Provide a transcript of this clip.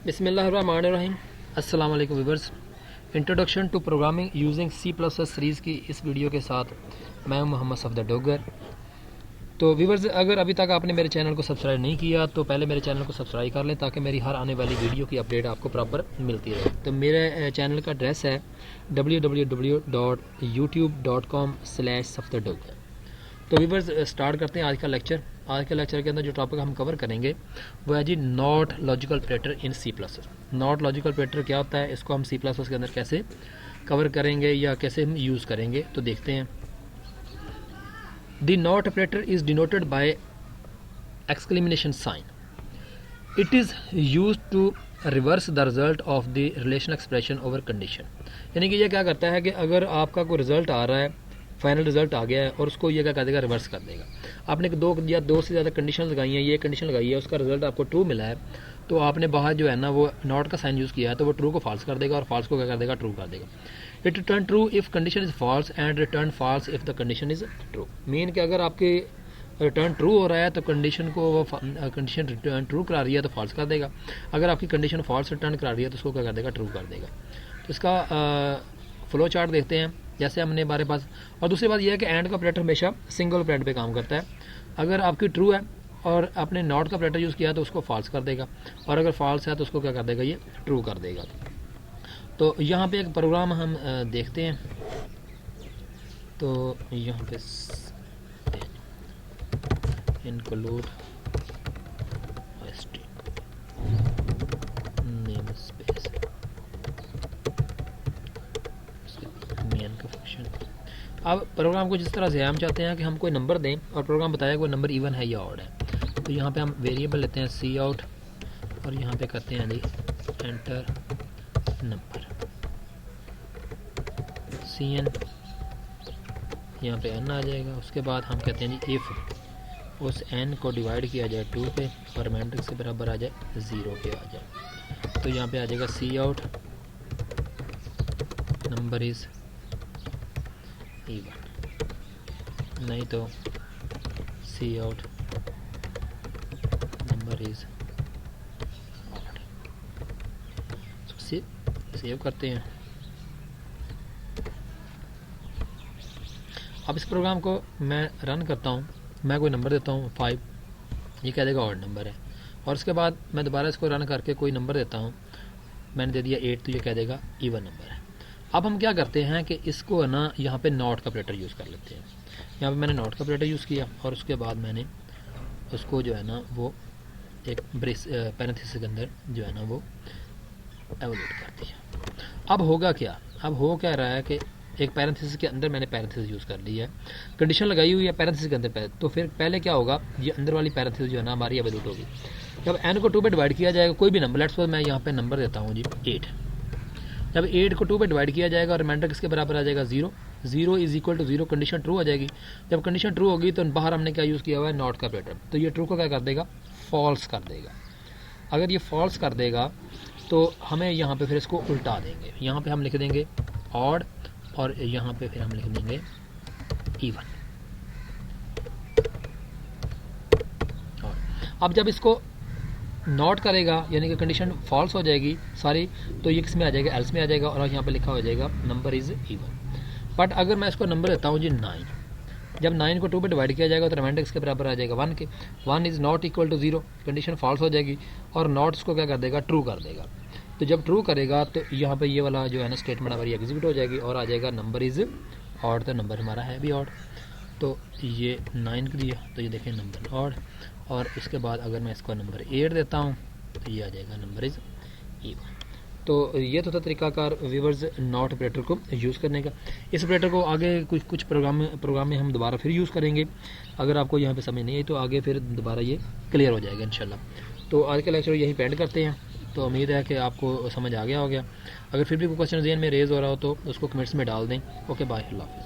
बिस्मिल्लाहिर्रहमानिर्रहीम। अस्सलाम वालेकुम viewers. Introduction to programming using C++ series की इस वीडियो के साथ मैं हूं मोहम्मद सफदर डोगर। तो व्यूअर्स, अगर अभी तक आपने मेरे चैनल को सब्सक्राइब नहीं किया तो पहले मेरे चैनल को सब्सक्राइब कर लें ताकि मेरी हर आने वाली वीडियो की अपडेट आपको प्रॉपर मिलती रहे। तो मेरे चैनल का एड्रेस है www.youtube.com/safdardogger। तो व्यूअर्स, स्टार्ट करते हैं आज का लेक्चर। आज के लेक्चर के अंदर जो टॉपिक हम कवर करेंगे वो है जी not logical operator in C++। Not logical operator क्या होता है, इसको हम C++ के अंदर कैसे कवर करेंगे या कैसे हम यूज़ करेंगे, तो देखते हैं। The not operator is denoted by exclamation sign. It is use to reverse the result of the relation expression over condition. यानी कि ये क्या करता है कि अगर आपका कोई रिजल्ट आ रहा है, फाइनल रिजल्ट आ गया है, और उसको ये क्या कर देगा, रिवर्स कर देगा। आपने दो से ज़्यादा कंडीशन लगाई हैं, ये कंडीशन लगाई है, उसका रिजल्ट आपको ट्रू मिला है, तो आपने बाहर जो है ना वो नॉट का साइन यूज़ किया है, तो वो ट्रू को फॉल्स कर देगा और फॉल्स को क्या कर देगा, ट्रू कर देगा। It return true if condition is false and return false if the condition is true. Mean कि अगर आपके रिटर्न ट्रू हो रहा है तो कंडीशन को वो कंडीशन रिटर्न ट्रू करा रही है तो फॉल्स कर देगा। अगर आपकी कंडीशन फॉल्स रिटर्न करा रही है तो उसको क्या कर देगा, ट्रू कर देगा। तो इसका फ्लो चार्ट देखते हैं जैसे हमने हमारे पास। और दूसरी बात यह है कि एंड का ऑपरेटर हमेशा सिंगल ऑपरेटर पे काम करता है। अगर आपकी ट्रू है और आपने नॉट का ऑपरेटर यूज़ किया तो उसको फॉल्स कर देगा, और अगर फॉल्स है तो उसको क्या कर देगा, ये ट्रू कर देगा। तो यहाँ पे एक प्रोग्राम हम देखते हैं। तो यहाँ पे include नेम स्पेस मेन का फंक्शन। अब प्रोग्राम को जिस तरह से हम चाहते हैं कि हम कोई नंबर दें और प्रोग्राम बताया कोई नंबर इवन है या ऑड है, तो यहाँ पे हम वेरिएबल लेते हैं सी आउट और यहाँ पे करते हैं जी एंटर नंबर CN, यहाँ पे n आ जाएगा। उसके बाद हम कहते हैं जी इफ़ उस n को डिवाइड किया जाए 2 पे और मैट्रिक्स के बराबर आ जाए 0 पे आ जाए, तो यहाँ पे आ जाएगा cout number is even, नहीं तो cout number is odd. Save करते हैं। अब इस प्रोग्राम को मैं रन करता हूँ। मैं कोई नंबर देता हूँ 5, ये कह देगा ऑड नंबर है, और उसके बाद मैं दोबारा इसको रन करके कोई नंबर देता हूँ, मैंने दे दिया 8, तो ये कह देगा इवन नंबर है। अब हम क्या करते हैं कि इसको ना यहाँ पे नॉट का ऑपरेटर यूज़ कर लेते हैं। यहाँ पे मैंने नॉट का ऑपरेटर यूज़ किया और उसके बाद मैंने उसको जो है ना वो एक ब्रेस पैरेंथेसिस के अंदर जो है ना वो एवोल्यूट कर दिया। अब होगा क्या, अब हो क्या रहा है कि एक पैरेंथेसिस के अंदर मैंने पैरेंथेसिस यूज़ कर ली है, कंडीशन लगाई हुई है पैरेंथेसिस के अंदर, तो फिर पहले क्या होगा, ये अंदर वाली पैरेंथेसिस जो है ना हमारी एवोल्यूट होगी। जब n को 2 पे डिवाइड किया जाएगा, कोई भी नंबर, लेट्स सपोज मैं यहाँ पे नंबर देता हूँ जी 8। जब 8 को 2 पे डिवाइड किया जाएगा और रिमाइंडर किसके बराबर आ जाएगा, 0। 0 is equal to 0, condition true हो जाएगी। जब कंडीशन ट्रू होगी तो बाहर हमने क्या यूज़ किया हुआ है, नॉट का ऑपरेटर, तो ये ट्रू को क्या कर देगा, फॉल्स कर देगा। अगर ये फॉल्स कर देगा तो हमें यहाँ पे फिर इसको उल्टा देंगे। यहाँ पे हम लिख देंगे ऑड और यहाँ पे फिर हम लिख देंगे इवन। अब जब इसको नॉट करेगा यानी कि कंडीशन फॉल्स हो जाएगी सारी, तो ये किस में आ जाएगा, एल्स में आ जाएगा, और यहाँ पे लिखा हो जाएगा नंबर इज़ इवन। बट अगर मैं इसको नंबर देता हूँ जी 9, जब 9 को 2 पे डिवाइड किया जाएगा तो रिमाइंडर इसके बराबर आ जाएगा 1 के। 1 is not equal to 0, condition false हो जाएगी और नॉट इसको क्या कर देगा, ट्रू कर देगा। तो जब ट्रू करेगा तो यहाँ पे ये वाला जो है ना स्टेटमेंट हमारी एग्जीक्यूट हो जाएगी और आ जाएगा नंबर इज़ ऑड, तो नंबर हमारा है भी ऑड। तो ये 9 को दिया तो ये देखें नंबर ऑड, और इसके बाद अगर मैं इसको नंबर 8 देता हूँ तो ये आ जाएगा नंबर इज़ इवन। तो ये तो था तरीकाकार व्यूअर्स नॉट ऑपरेटर को यूज़ करने का। इस ऑपरेटर को आगे कुछ प्रोग्राम में हम दोबारा फिर यूज़ करेंगे। अगर आपको यहाँ पे समझ नहीं आई तो आगे फिर दोबारा ये क्लियर हो जाएगा इंशाल्लाह। तो आज का लेक्चर यहीं पेंड करते हैं। तो उम्मीद है कि आपको समझ आ गया हो गया। अगर फिर भी कोई क्वेश्चन ज़हन में रेज़ हो रहा हो तो उसको कमेंट्स में डाल दें। ओके बाय, अल्लाह हाफ़िज़।